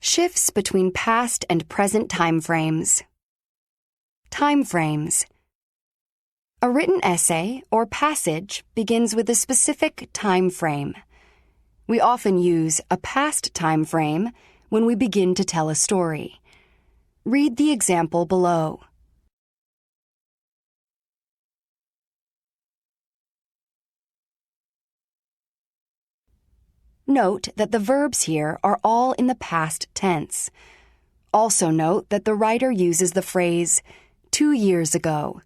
Shifts between past and present time frames. Time frames. A written essay or passage begins with a specific time frame. We often use a past time frame when we begin to tell a story. Read the example below. Note that the verbs here are all in the past tense. Also note that the writer uses the phrase 2 years ago,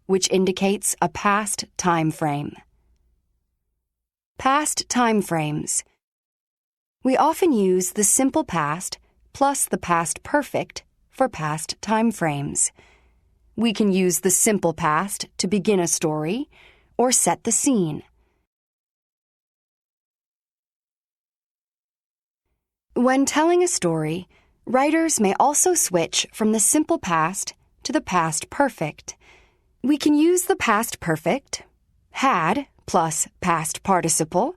which indicates a past time frame. Past time frames. We often use the simple past plus the past perfect for past time frames. We can use the simple past to begin a story or set the scene. When telling a story, writers may also switch from the simple past to the past perfect. We can use the past perfect, had plus past participle,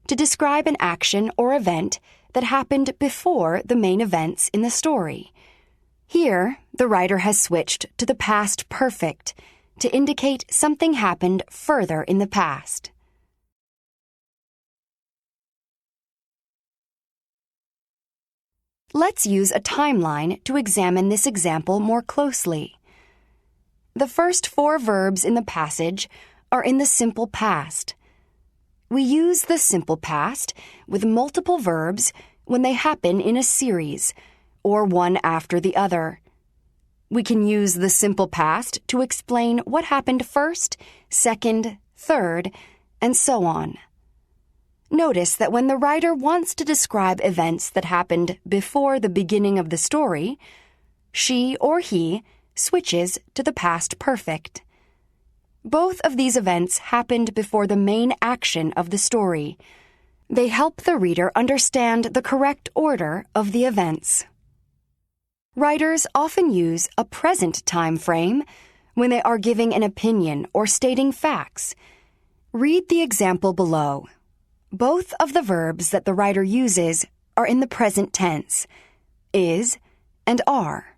to describe an action or event that happened before the main events in the story. Here, the writer has switched to the past perfect to indicate something happened further in the past. Let's use a timeline to examine this example more closely. The first 4 verbs in the passage are in the simple past. We use the simple past with multiple verbs when they happen in a series, or one after the other. We can use the simple past to explain what happened first, second, third, and so on. Notice that when the writer wants to describe events that happened before the beginning of the story, she or he switches to the past perfect. Both of these events happened before the main action of the story. They help the reader understand the correct order of the events. Writers often use a present time frame when they are giving an opinion or stating facts. Read the example below. Both of the verbs that the writer uses are in the present tense, is and are.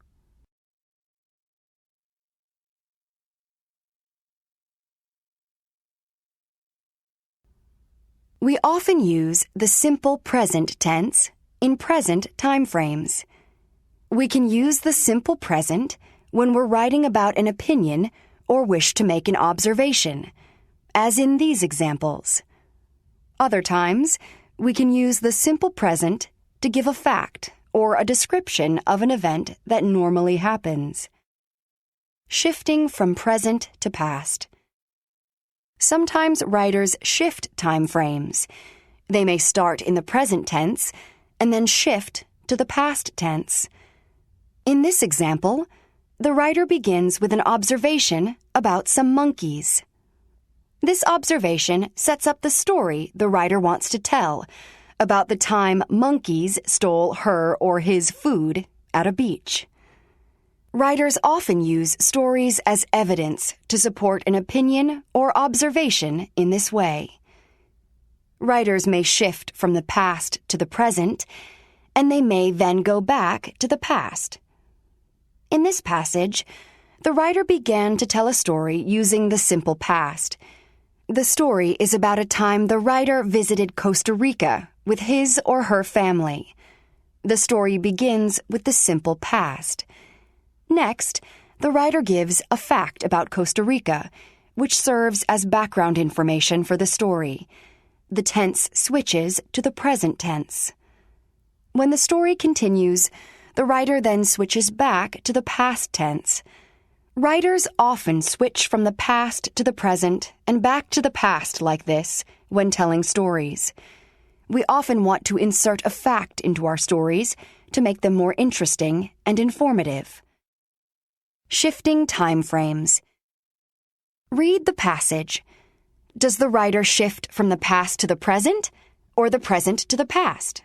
We often use the simple present tense in present time frames. We can use the simple present when we're writing about an opinion or wish to make an observation, as in these examples. Other times, we can use the simple present to give a fact or a description of an event that normally happens. Shifting from present to past. Sometimes writers shift time frames. They may start in the present tense and then shift to the past tense. In this example, the writer begins with an observation about some monkeys. This observation sets up the story the writer wants to tell about the time monkeys stole her or his food at a beach. Writers often use stories as evidence to support an opinion or observation in this way. Writers may shift from the past to the present, and they may then go back to the past. In this passage, the writer began to tell a story using the simple past. The story is about a time the writer visited Costa Rica with his or her family. The story begins with the simple past. Next, the writer gives a fact about Costa Rica, which serves as background information for the story. The tense switches to the present tense. When the story continues, the writer then switches back to the past tense. Writers often switch from the past to the present and back to the past like this when telling stories. We often want to insert a fact into our stories to make them more interesting and informative. Shifting time frames. Read the passage. Does the writer shift from the past to the present or the present to the past?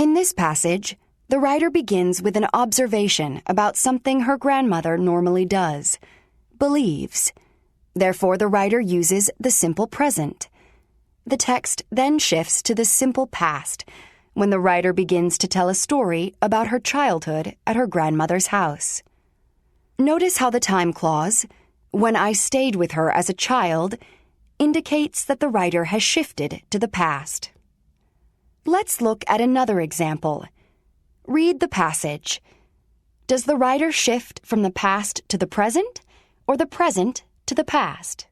In this passage, the writer begins with an observation about something her grandmother normally does, believes. Therefore, the writer uses the simple present. The text then shifts to the simple past, when the writer begins to tell a story about her childhood at her grandmother's house. Notice how the time clause, "when I stayed with her as a child," indicates that the writer has shifted to the past. Let's look at another example. Read the passage. Does the writer shift from the past to the present, or the present to the past?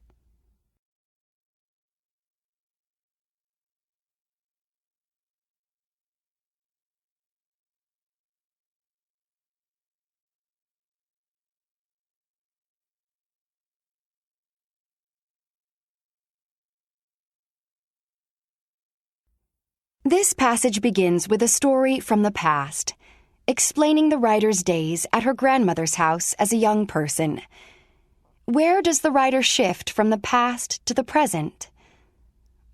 This passage begins with a story from the past, explaining the writer's days at her grandmother's house as a young person. Where does the writer shift from the past to the present?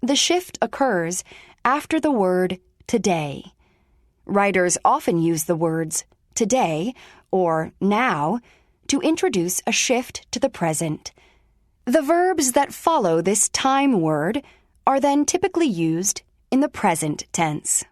The shift occurs after the word today. Writers often use the words today or now to introduce a shift to the present. The verbs that follow this time word are then typically used in the present tense.